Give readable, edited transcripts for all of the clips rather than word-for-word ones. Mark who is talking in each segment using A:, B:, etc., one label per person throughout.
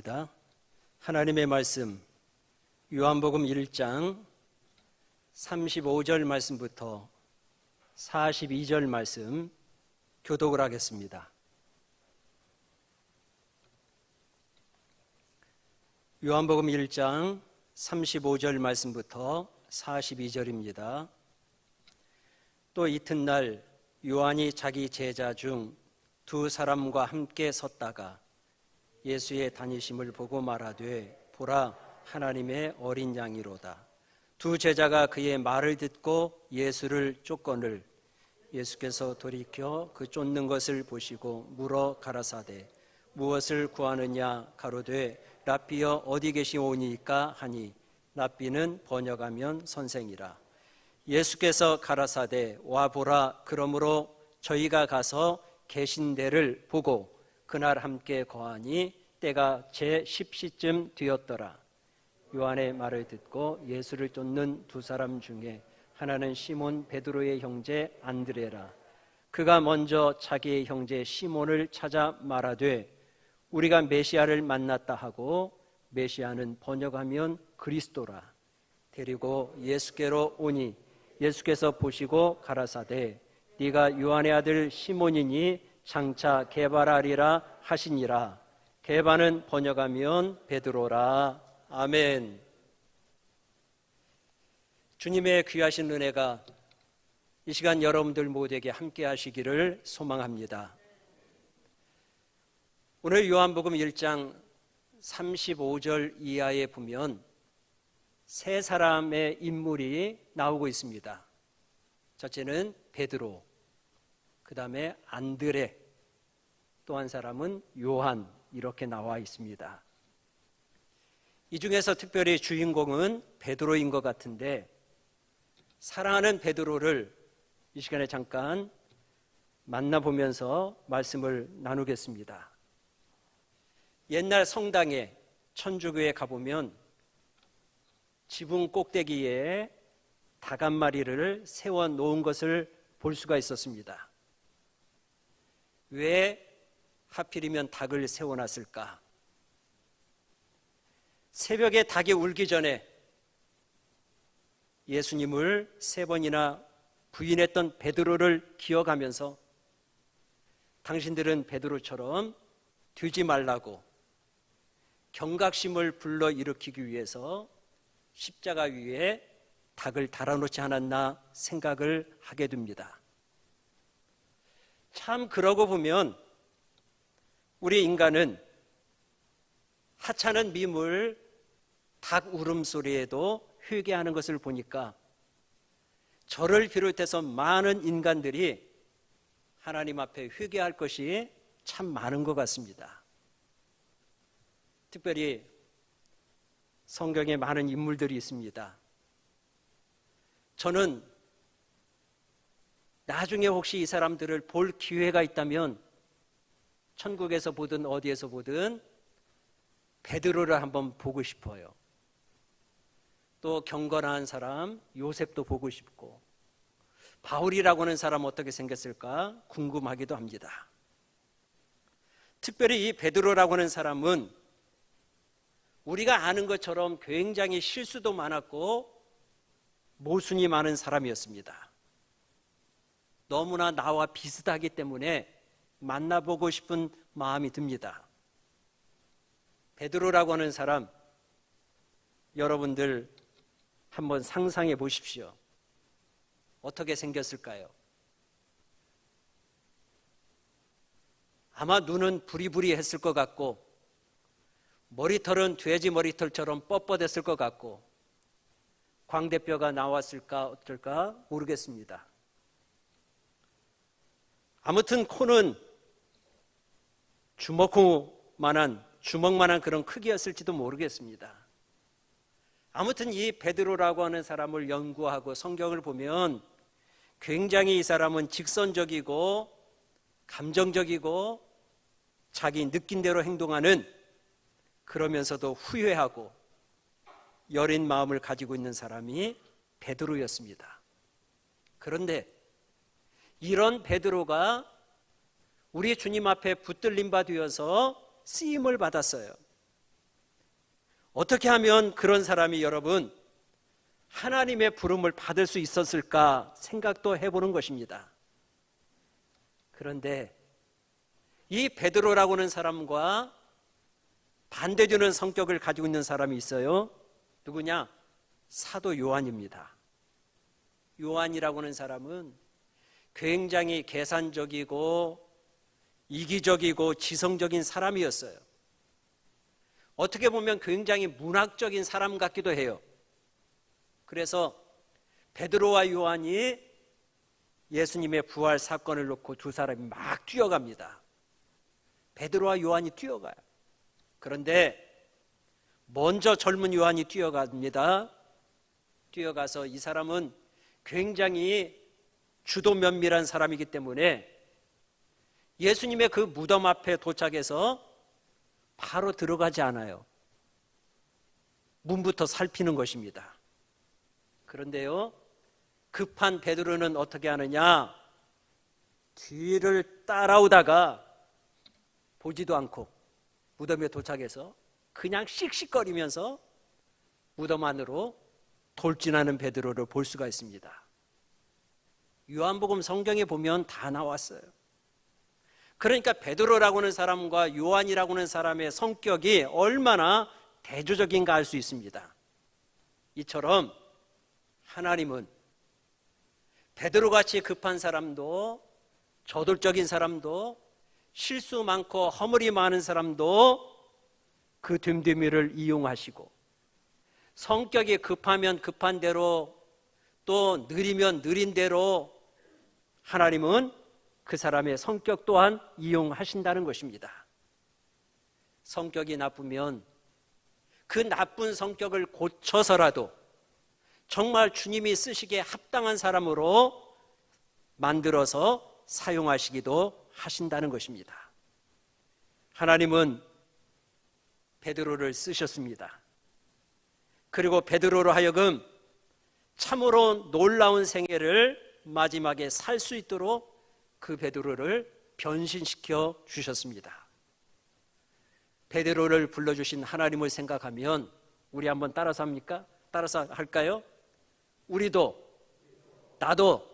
A: 하겠습니다. 하나님의 말씀 요한복음 1장 35절 말씀부터 42절 말씀 교독을 하겠습니다. 요한복음 1장 35절 말씀부터 42절입니다. 또 이튿날 요한이 자기 제자 중 두 사람과 함께 섰다가 예수의 다니심을 보고 말하되 보라 하나님의 어린 양이로다. 두 제자가 그의 말을 듣고 예수를 쫓거늘 예수께서 돌이켜 그 쫓는 것을 보시고 물어 가라사대 무엇을 구하느냐 가로되 랍비여 어디 계시오니까 하니 랍비는 번역하면 선생이라. 예수께서 가라사대 와 보라 그러므로 저희가 가서 계신 데를 보고 그날 함께 거하니 때가 제10시쯤 되었더라. 요한의 말을 듣고 예수를 쫓는 두 사람 중에 하나는 시몬 베드로의 형제 안드레라. 그가 먼저 자기의 형제 시몬을 찾아 말하되 우리가 메시아를 만났다 하고 메시아는 번역하면 그리스도라. 데리고 예수께로 오니 예수께서 보시고 가라사대 네가 요한의 아들 시몬이니 장차 게바라리라 하시니라. 게바는 번역하면 베드로라. 아멘. 주님의 귀하신 은혜가 이 시간 여러분들 모두에게 함께 하시기를 소망합니다. 오늘 요한복음 1장 35절 이하에 보면 세 사람의 인물이 나오고 있습니다. 첫째는 베드로, 그 다음에 안드레, 또 한 사람은 요한, 이렇게 나와 있습니다. 이 중에서 특별히 주인공은 베드로인 것 같은데 사랑하는 베드로를 이 시간에 잠깐 만나보면서 말씀을 나누겠습니다. 옛날 성당에 천주교에 가보면 지붕 꼭대기에 닭 한 마리를 세워놓은 것을 볼 수가 있었습니다. 왜 하필이면 닭을 세워놨을까? 새벽에 닭이 울기 전에 예수님을 3번이나 부인했던 베드로를 기억하면서 당신들은 베드로처럼 되지 말라고 경각심을 불러일으키기 위해서 십자가 위에 닭을 달아놓지 않았나 생각을 하게 됩니다. 참 그러고 보면 우리 인간은 하찮은 미물 닭 울음소리에도 회개하는 것을 보니까 저를 비롯해서 많은 인간들이 하나님 앞에 회개할 것이 참 많은 것 같습니다. 특별히 성경에 많은 인물들이 있습니다. 저는 나중에 혹시 이 사람들을 볼 기회가 있다면 천국에서 보든 어디에서 보든 베드로를 한번 보고 싶어요. 또 경건한 사람 요셉도 보고 싶고 바울이라고 하는 사람 어떻게 생겼을까 궁금하기도 합니다. 특별히 이 베드로라고 하는 사람은 우리가 아는 것처럼 굉장히 실수도 많았고 모순이 많은 사람이었습니다. 너무나 나와 비슷하기 때문에 만나보고 싶은 마음이 듭니다. 베드로라고 하는 사람 여러분들 한번 상상해 보십시오. 어떻게 생겼을까요? 아마 눈은 부리부리했을 것 같고 머리털은 돼지 머리털처럼 뻣뻣했을 것 같고 광대뼈가 나왔을까 어떨까 모르겠습니다. 아무튼 코는 주먹만한 그런 크기였을지도 모르겠습니다. 아무튼 이 베드로라고 하는 사람을 연구하고 성경을 보면 굉장히 이 사람은 직선적이고 감정적이고 자기 느낀 대로 행동하는 그러면서도 후회하고 여린 마음을 가지고 있는 사람이 베드로였습니다. 그런데 이런 베드로가 우리 주님 앞에 붙들림 바 되어서 쓰임을 받았어요. 어떻게 하면 그런 사람이 여러분 하나님의 부름을 받을 수 있었을까 생각도 해보는 것입니다. 그런데 이 베드로라고 하는 사람과 반대되는 성격을 가지고 있는 사람이 있어요. 누구냐? 사도 요한입니다. 요한이라고 하는 사람은 굉장히 계산적이고 이기적이고 지성적인 사람이었어요. 어떻게 보면 굉장히 문학적인 사람 같기도 해요. 그래서 베드로와 요한이 예수님의 부활 사건을 놓고 두 사람이 막 뛰어갑니다. 베드로와 요한이 뛰어가요. 그런데 먼저 젊은 요한이 뛰어갑니다. 뛰어가서 이 사람은 굉장히 주도 면밀한 사람이기 때문에 예수님의 그 무덤 앞에 도착해서 바로 들어가지 않아요. 문부터 살피는 것입니다. 그런데요, 급한 베드로는 어떻게 하느냐? 뒤를 따라오다가 보지도 않고 무덤에 도착해서 그냥 씩씩거리면서 무덤 안으로 돌진하는 베드로를 볼 수가 있습니다. 요한복음 성경에 보면 다 나왔어요. 그러니까 베드로라고 하는 사람과 요한이라고 하는 사람의 성격이 얼마나 대조적인가 알 수 있습니다. 이처럼 하나님은 베드로같이 급한 사람도, 저돌적인 사람도, 실수 많고 허물이 많은 사람도 그 됨됨이를 이용하시고, 성격이 급하면 급한 대로, 또 느리면 느린 대로 하나님은 그 사람의 성격 또한 이용하신다는 것입니다. 성격이 나쁘면 그 나쁜 성격을 고쳐서라도 정말 주님이 쓰시기에 합당한 사람으로 만들어서 사용하시기도 하신다는 것입니다. 하나님은 베드로를 쓰셨습니다. 그리고 베드로로 하여금 참으로 놀라운 생애를 마지막에 살 수 있도록 그 베드로를 변신시켜 주셨습니다. 베드로를 불러주신 하나님을 생각하면 우리 한번 따라서 합니까? 따라서 할까요? 우리도, 나도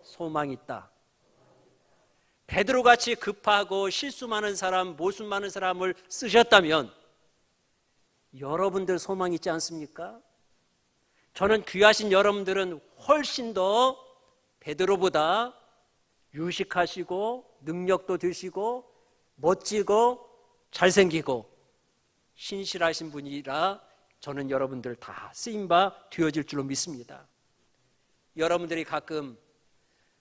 A: 소망이 있다. 베드로같이 급하고 실수 많은 사람, 모순 많은 사람을 쓰셨다면 여러분들 소망 있지 않습니까? 저는 귀하신 여러분들은 훨씬 더 베드로보다 유식하시고 능력도 되시고 멋지고 잘생기고 신실하신 분이라 저는 여러분들 다 쓰임바 되어질 줄로 믿습니다. 여러분들이 가끔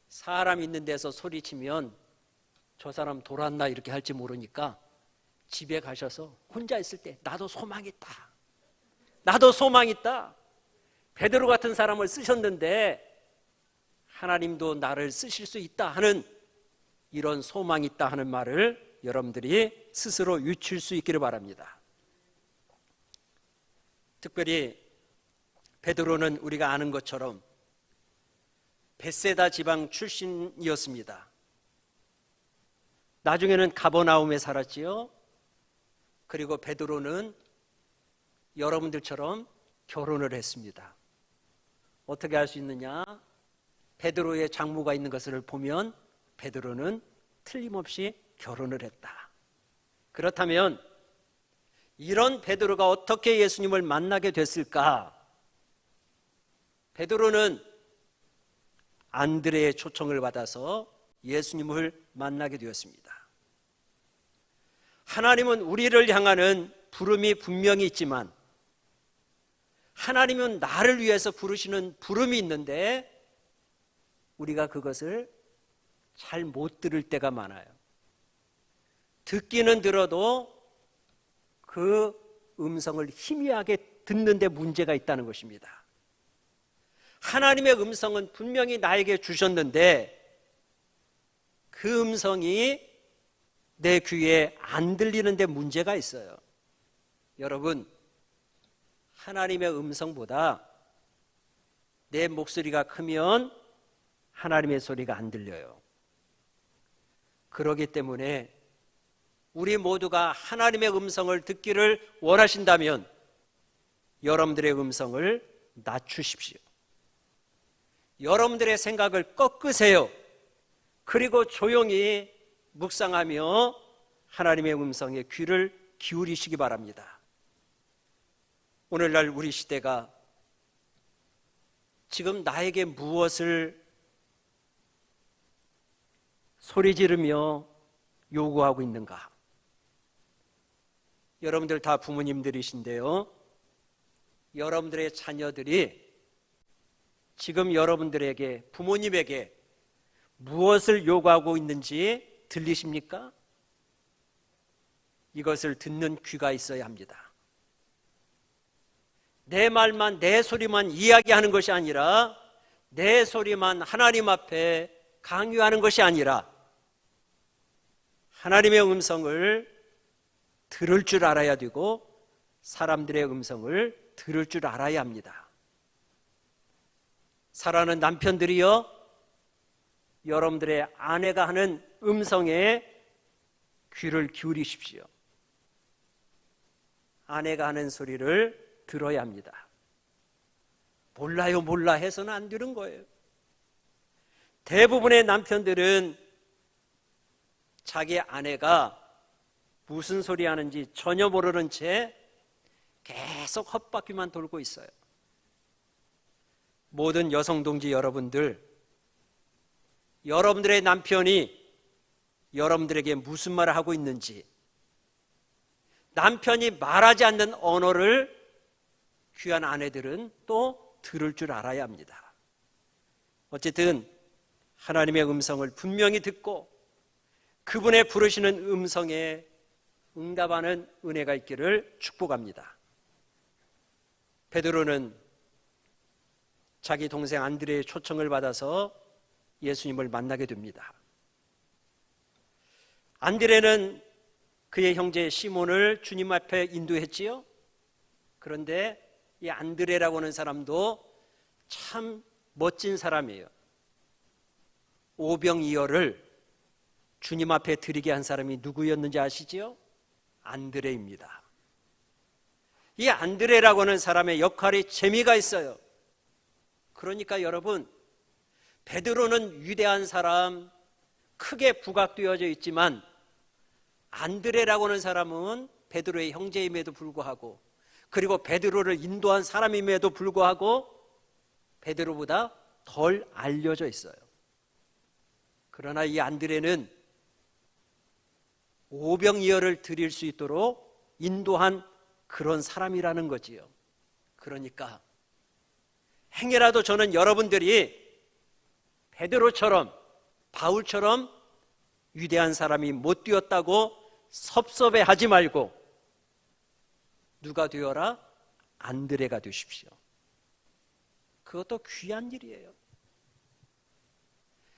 A: 사람 있는 데서 소리치면 저 사람 돌았나 이렇게 할지 모르니까 집에 가셔서 혼자 있을 때 나도 소망 있다, 나도 소망 있다, 베드로 같은 사람을 쓰셨는데 하나님도 나를 쓰실 수 있다 하는 이런 소망 있다 하는 말을 여러분들이 스스로 유치할 수 있기를 바랍니다. 특별히 베드로는 우리가 아는 것처럼 벳세다 지방 출신이었습니다. 나중에는 가버나움에 살았지요. 그리고 베드로는 여러분들처럼 결혼을 했습니다. 어떻게 할 수 있느냐? 베드로의 장모가 있는 것을 보면 베드로는 틀림없이 결혼을 했다. 그렇다면 이런 베드로가 어떻게 예수님을 만나게 됐을까? 베드로는 안드레의 초청을 받아서 예수님을 만나게 되었습니다. 하나님은 우리를 향하는 부름이 분명히 있지만 하나님은 나를 위해서 부르시는 부름이 있는데 우리가 그것을 잘 못 들을 때가 많아요. 듣기는 들어도 그 음성을 희미하게 듣는 데 문제가 있다는 것입니다. 하나님의 음성은 분명히 나에게 주셨는데 그 음성이 내 귀에 안 들리는 데 문제가 있어요. 여러분, 하나님의 음성보다 내 목소리가 크면 하나님의 소리가 안 들려요. 그렇기 때문에 우리 모두가 하나님의 음성을 듣기를 원하신다면 여러분들의 음성을 낮추십시오. 여러분들의 생각을 꺾으세요. 그리고 조용히 묵상하며 하나님의 음성에 귀를 기울이시기 바랍니다. 오늘날 우리 시대가 지금 나에게 무엇을 소리 지르며 요구하고 있는가? 여러분들 다 부모님들이신데요, 여러분들의 자녀들이 지금 여러분들에게, 부모님에게 무엇을 요구하고 있는지 들리십니까? 이것을 듣는 귀가 있어야 합니다. 내 말만, 내 소리만 이야기하는 것이 아니라, 내 소리만 하나님 앞에 강요하는 것이 아니라 하나님의 음성을 들을 줄 알아야 되고 사람들의 음성을 들을 줄 알아야 합니다. 사랑하는 남편들이여, 여러분들의 아내가 하는 음성에 귀를 기울이십시오. 아내가 하는 소리를 들어야 합니다. 몰라요, 몰라 해서는 안 되는 거예요. 대부분의 남편들은 자기 아내가 무슨 소리 하는지 전혀 모르는 채 계속 헛바퀴만 돌고 있어요. 모든 여성 동지 여러분들, 여러분들의 남편이 여러분들에게 무슨 말을 하고 있는지, 남편이 말하지 않는 언어를 귀한 아내들은 또 들을 줄 알아야 합니다. 어쨌든 하나님의 음성을 분명히 듣고 그분의 부르시는 음성에 응답하는 은혜가 있기를 축복합니다. 베드로는 자기 동생 안드레의 초청을 받아서 예수님을 만나게 됩니다. 안드레는 그의 형제 시몬을 주님 앞에 인도했지요. 그런데 이 안드레라고 하는 사람도 참 멋진 사람이에요. 오병이어를 주님 앞에 드리게 한 사람이 누구였는지 아시지요? 안드레입니다. 이 안드레라고 하는 사람의 역할이 재미가 있어요. 그러니까 여러분, 베드로는 위대한 사람, 크게 부각되어져 있지만 안드레라고 하는 사람은 베드로의 형제임에도 불구하고, 그리고 베드로를 인도한 사람임에도 불구하고 베드로보다 덜 알려져 있어요. 그러나 이 안드레는 오병이어를 드릴 수 있도록 인도한 그런 사람이라는 거지요. 그러니까 행여라도 저는 여러분들이 베드로처럼, 바울처럼 위대한 사람이 못 되었다고 섭섭해하지 말고 누가 되어라? 안드레가 되십시오. 그것도 귀한 일이에요.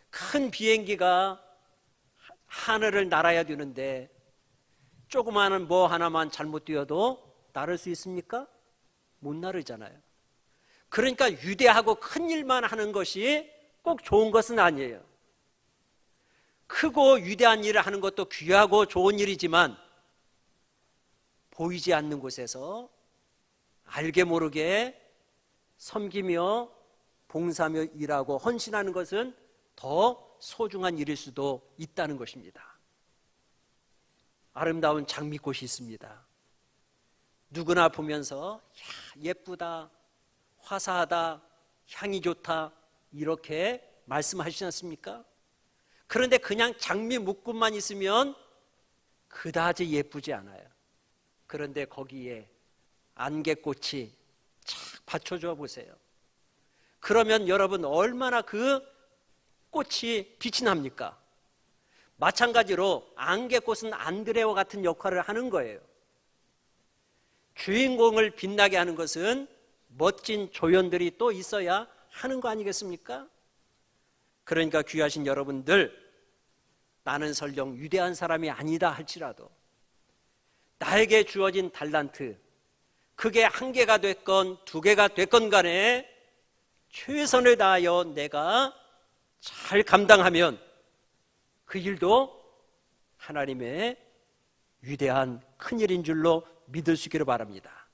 A: 큰 비행기가 하늘을 날아야 되는데 조그마한 뭐 하나만 잘못 뛰어도 날을 수 있습니까? 못 나르잖아요. 그러니까 위대하고 큰 일만 하는 것이 꼭 좋은 것은 아니에요. 크고 위대한 일을 하는 것도 귀하고 좋은 일이지만 보이지 않는 곳에서 알게 모르게 섬기며 봉사하며 일하고 헌신하는 것은 더 소중한 일일 수도 있다는 것입니다. 아름다운 장미꽃이 있습니다. 누구나 보면서 예쁘다, 화사하다, 향이 좋다 이렇게 말씀하시지 않습니까? 그런데 그냥 장미 묶음만 있으면 그다지 예쁘지 않아요. 그런데 거기에 안개꽃이 착 받쳐줘 보세요. 그러면 여러분 얼마나 그 꽃이 빛이 납니까? 마찬가지로 안개꽃은 안드레와 같은 역할을 하는 거예요. 주인공을 빛나게 하는 것은 멋진 조연들이 또 있어야 하는 거 아니겠습니까? 그러니까 귀하신 여러분들, 나는 설령 위대한 사람이 아니다 할지라도 나에게 주어진 달란트, 그게 한 개가 됐건 두 개가 됐건 간에 최선을 다하여 내가 잘 감당하면 그 일도 하나님의 위대한 큰일인 줄로 믿으시기를 바랍니다.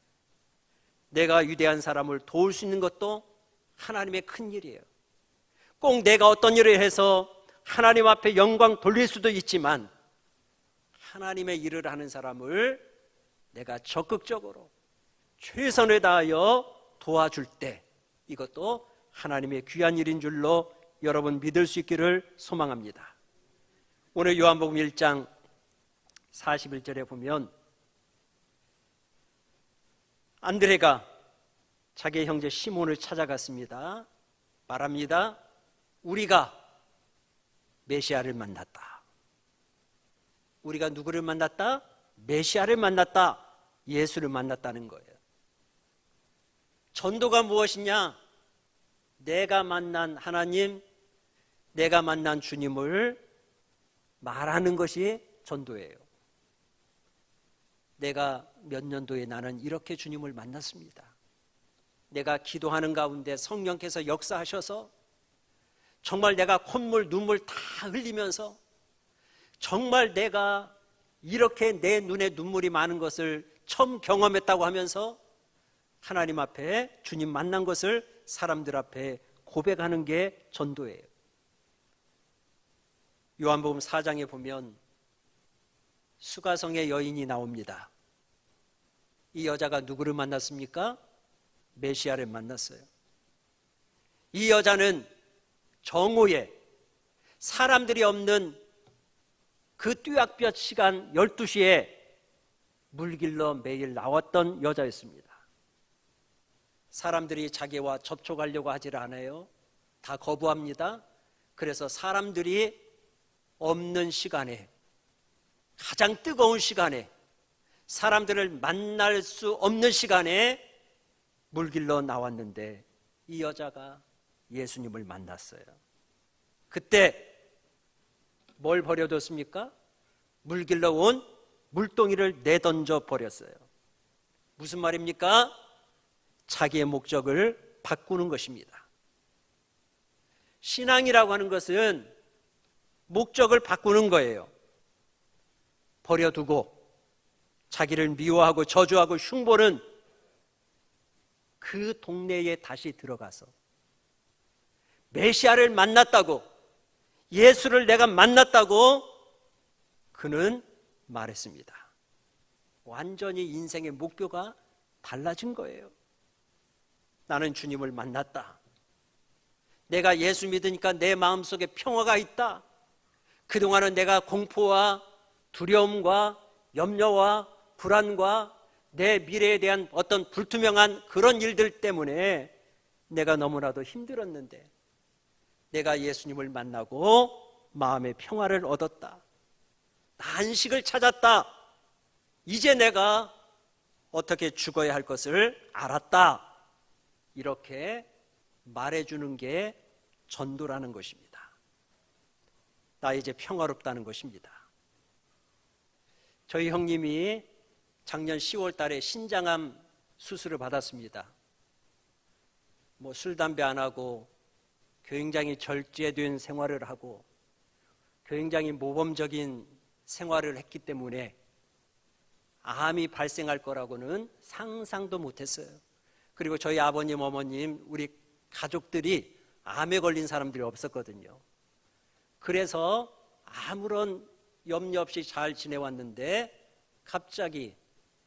A: 내가 위대한 사람을 도울 수 있는 것도 하나님의 큰 일이에요. 꼭 내가 어떤 일을 해서 하나님 앞에 영광 돌릴 수도 있지만 하나님의 일을 하는 사람을 내가 적극적으로 최선을 다하여 도와줄 때 이것도 하나님의 귀한 일인 줄로 여러분 믿을 수 있기를 소망합니다. 오늘 요한복음 1장 41절에 보면 안드레가 자기 형제 시몬을 찾아갔습니다. 말합니다. 우리가 메시아를 만났다. 우리가 누구를 만났다? 메시아를 만났다. 예수를 만났다는 거예요. 전도가 무엇이냐? 내가 만난 하나님, 내가 만난 주님을 말하는 것이 전도예요. 내가 몇 년도에 나는 이렇게 주님을 만났습니다. 내가 기도하는 가운데 성령께서 역사하셔서 정말 내가 콧물, 눈물 다 흘리면서 정말 내가 이렇게 내 눈에 눈물이 많은 것을 처음 경험했다고 하면서 하나님 앞에 주님 만난 것을 사람들 앞에 고백하는 게 전도예요. 요한복음 4장에 보면 수가성의 여인이 나옵니다. 이 여자가 누구를 만났습니까? 메시아를 만났어요. 이 여자는 정오에 사람들이 없는 그 뙤약볕 시간 12시에 물길로 매일 나왔던 여자였습니다. 사람들이 자기와 접촉하려고 하질 않아요. 다 거부합니다. 그래서 사람들이 없는 시간에, 가장 뜨거운 시간에, 사람들을 만날 수 없는 시간에 물길로 나왔는데 이 여자가 예수님을 만났어요. 그때 뭘 버려뒀습니까? 물길로 온 물동이를 내던져 버렸어요. 무슨 말입니까? 자기의 목적을 바꾸는 것입니다. 신앙이라고 하는 것은 목적을 바꾸는 거예요. 버려두고 자기를 미워하고 저주하고 흉보는 그 동네에 다시 들어가서 메시아를 만났다고, 예수를 내가 만났다고 그는 말했습니다. 완전히 인생의 목표가 달라진 거예요. 나는 주님을 만났다. 내가 예수 믿으니까 내 마음속에 평화가 있다. 그동안은 내가 공포와 두려움과 염려와 불안과 내 미래에 대한 어떤 불투명한 그런 일들 때문에 내가 너무나도 힘들었는데 내가 예수님을 만나고 마음의 평화를 얻었다. 안식을 찾았다. 이제 내가 어떻게 죽어야 할 것을 알았다. 이렇게 말해주는 게 전도라는 것입니다. 나 이제 평화롭다는 것입니다. 저희 형님이 작년 10월 달에 신장암 수술을 받았습니다. 술, 담배 안 하고 굉장히 절제된 생활을 하고 굉장히 모범적인 생활을 했기 때문에 암이 발생할 거라고는 상상도 못했어요. 그리고 저희 아버님, 어머님, 우리 가족들이 암에 걸린 사람들이 없었거든요. 그래서 아무런 염려 없이 잘 지내왔는데 갑자기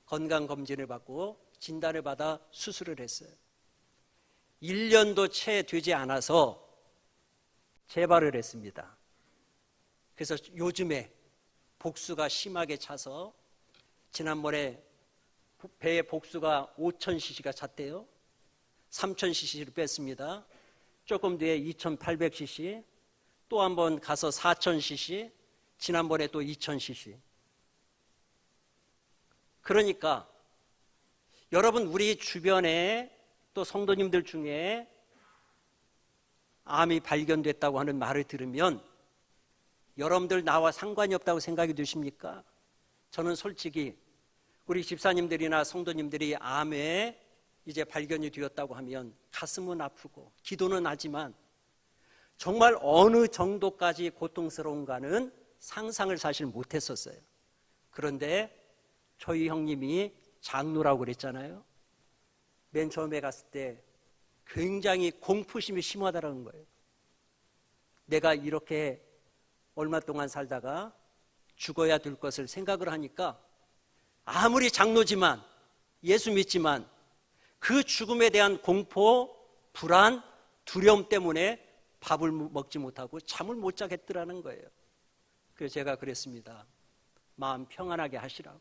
A: 건강검진을 받고 진단을 받아 수술을 했어요. 1년도 채 되지 않아서 재발을 했습니다. 그래서 요즘에 복수가 심하게 차서 지난번에 배에 복수가 5000cc가 찼대요. 3000cc를 뺐습니다. 조금 뒤에 2800cc, 또 한 번 가서 4000cc, 지난번에 또 2000cc. 그러니까 여러분, 우리 주변에 또 성도님들 중에 암이 발견됐다고 하는 말을 들으면 여러분들 나와 상관이 없다고 생각이 드십니까? 저는 솔직히 우리 집사님들이나 성도님들이 암에 이제 발견이 되었다고 하면 가슴은 아프고 기도는 하지만 정말 어느 정도까지 고통스러운가는 상상을 사실 못했었어요. 그런데 저희 형님이 장로라고 그랬잖아요. 맨 처음에 갔을 때 굉장히 공포심이 심하다는 거예요. 내가 이렇게 얼마 동안 살다가 죽어야 될 것을 생각을 하니까 아무리 장로지만 예수 믿지만 그 죽음에 대한 공포, 불안, 두려움 때문에 밥을 먹지 못하고 잠을 못 자겠더라는 거예요. 그래서 제가 그랬습니다. 마음 평안하게 하시라고.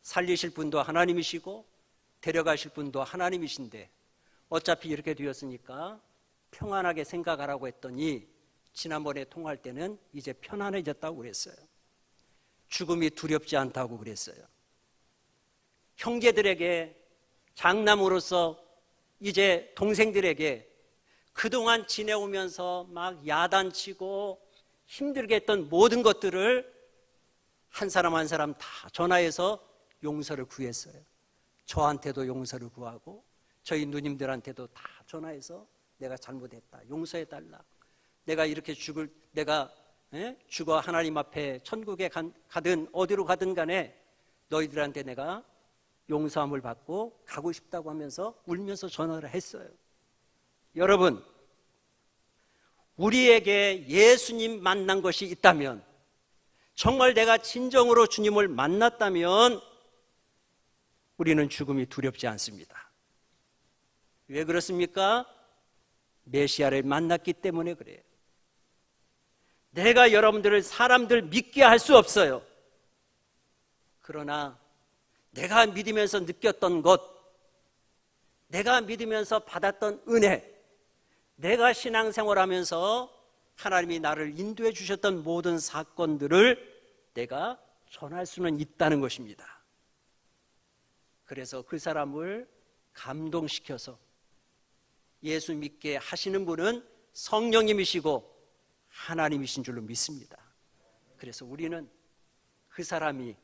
A: 살리실 분도 하나님이시고 데려가실 분도 하나님이신데 어차피 이렇게 되었으니까 평안하게 생각하라고 했더니 지난번에 통화할 때는 이제 편안해졌다고 그랬어요. 죽음이 두렵지 않다고 그랬어요. 형제들에게 장남으로서 이제 동생들에게 그동안 지내오면서 막 야단치고 힘들게 했던 모든 것들을 한 사람 한 사람 다 전화해서 용서를 구했어요. 저한테도 용서를 구하고 저희 누님들한테도 다 전화해서 내가 잘못했다, 용서해달라. 내가 이렇게 내가 죽어 하나님 앞에 천국에 가든 어디로 가든 간에 너희들한테 내가 용서함을 받고 가고 싶다고 하면서 울면서 전화를 했어요. 여러분, 우리에게 예수님 만난 것이 있다면, 정말 내가 진정으로 주님을 만났다면 우리는 죽음이 두렵지 않습니다. 왜 그렇습니까? 메시아를 만났기 때문에 그래요. 내가 여러분들을 사람들 믿게 할 수 없어요. 그러나 내가 믿으면서 느꼈던 것, 내가 믿으면서 받았던 은혜, 내가 신앙생활하면서 하나님이 나를 인도해 주셨던 모든 사건들을 내가 전할 수는 있다는 것입니다. 그래서 그 사람을 감동시켜서 예수 믿게 하시는 분은 성령님이시고 하나님이신 줄로 믿습니다. 그래서 우리는 그 사람이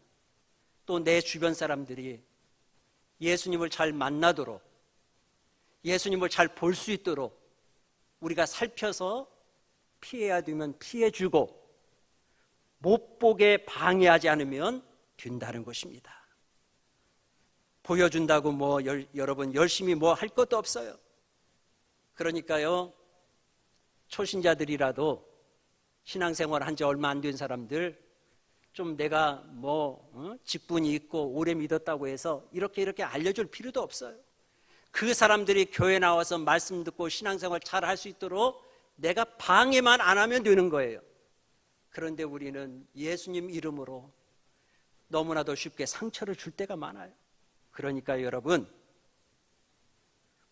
A: 또 내 주변 사람들이 예수님을 잘 만나도록, 예수님을 잘 볼 수 있도록 우리가 살펴서 피해야 되면 피해주고 못 보게 방해하지 않으면 된다는 것입니다. 보여준다고 여러분 열심히 할 것도 없어요. 그러니까요, 초신자들이라도 신앙생활 한 지 얼마 안 된 사람들, 좀 내가 직분이 있고 오래 믿었다고 해서 이렇게 알려줄 필요도 없어요. 그 사람들이 교회 나와서 말씀 듣고 신앙생활 잘 할 수 있도록 내가 방해만 안 하면 되는 거예요. 그런데 우리는 예수님 이름으로 너무나도 쉽게 상처를 줄 때가 많아요. 그러니까 여러분,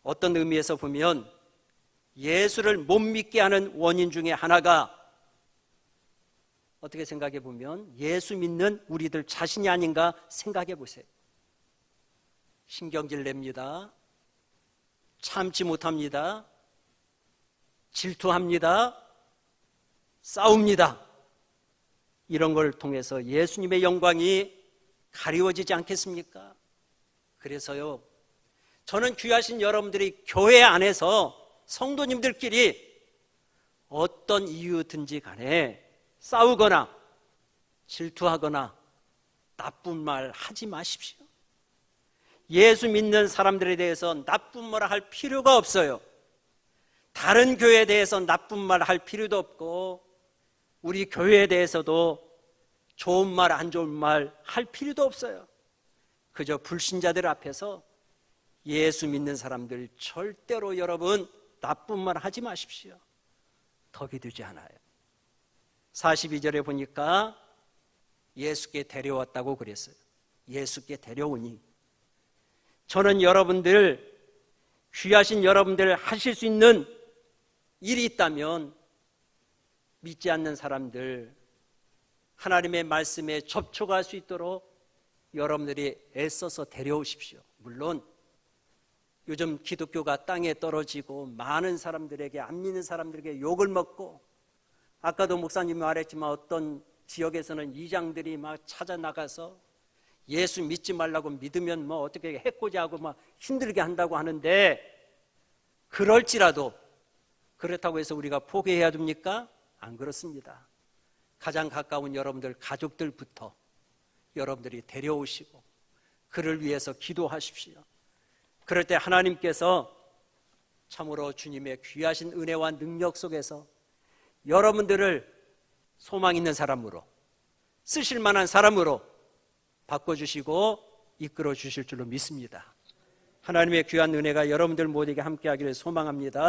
A: 어떤 의미에서 보면 예수를 못 믿게 하는 원인 중에 하나가 어떻게 생각해 보면 예수 믿는 우리들 자신이 아닌가 생각해 보세요. 신경질 냅니다. 참지 못합니다. 질투합니다. 싸웁니다. 이런 걸 통해서 예수님의 영광이 가리워지지 않겠습니까? 그래서요, 저는 귀하신 여러분들이 교회 안에서 성도님들끼리 어떤 이유든지 간에 싸우거나 질투하거나 나쁜 말 하지 마십시오. 예수 믿는 사람들에 대해서 나쁜 말 할 필요가 없어요. 다른 교회에 대해서 나쁜 말 할 필요도 없고 우리 교회에 대해서도 좋은 말 안 좋은 말 할 필요도 없어요. 그저 불신자들 앞에서 예수 믿는 사람들 절대로 여러분 나쁜 말 하지 마십시오. 덕이 되지 않아요. 42절에 보니까 예수께 데려왔다고 그랬어요. 예수께 데려오니, 저는 여러분들, 귀하신 여러분들 하실 수 있는 일이 있다면 믿지 않는 사람들 하나님의 말씀에 접촉할 수 있도록 여러분들이 애써서 데려오십시오. 물론 요즘 기독교가 땅에 떨어지고 많은 사람들에게, 안 믿는 사람들에게 욕을 먹고, 아까도 목사님이 말했지만 어떤 지역에서는 이장들이 막 찾아 나가서 예수 믿지 말라고, 믿으면 어떻게 해코지하고 힘들게 한다고 하는데, 그럴지라도 그렇다고 해서 우리가 포기해야 됩니까? 안 그렇습니다. 가장 가까운 여러분들 가족들부터 여러분들이 데려오시고 그를 위해서 기도하십시오. 그럴 때 하나님께서 참으로 주님의 귀하신 은혜와 능력 속에서 여러분들을 소망 있는 사람으로, 쓰실 만한 사람으로 바꿔주시고 이끌어 주실 줄로 믿습니다. 하나님의 귀한 은혜가 여러분들 모두에게 함께하기를 소망합니다.